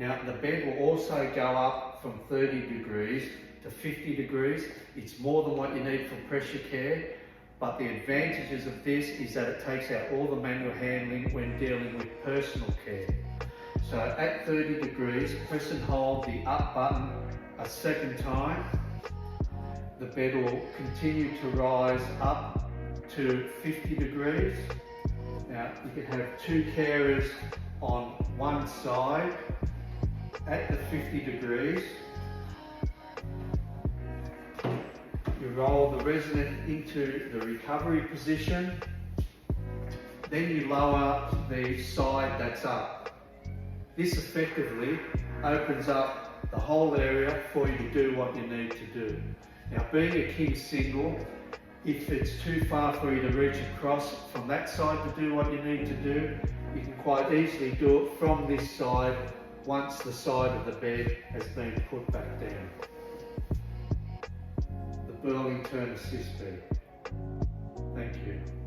Now the bed will also go up from 30 degrees to 50 degrees. It's more than what you need for pressure care, but the advantages of this is that it takes out all the manual handling when dealing with personal care. So at 30 degrees, press and hold the up button a second time. The bed will continue to rise up to 50 degrees. Now you can have two carers on one side at the 50 degrees. You roll the resident into the recovery position. Then you lower the side that's up. This effectively opens up the whole area for you to do what you need to do. Now, being a king single, if it's too far for you to reach across from that side to do what you need to do, you can quite easily do it from this side once the side of the bed has been put back down. The Burling Turn Assist bed. Thank you.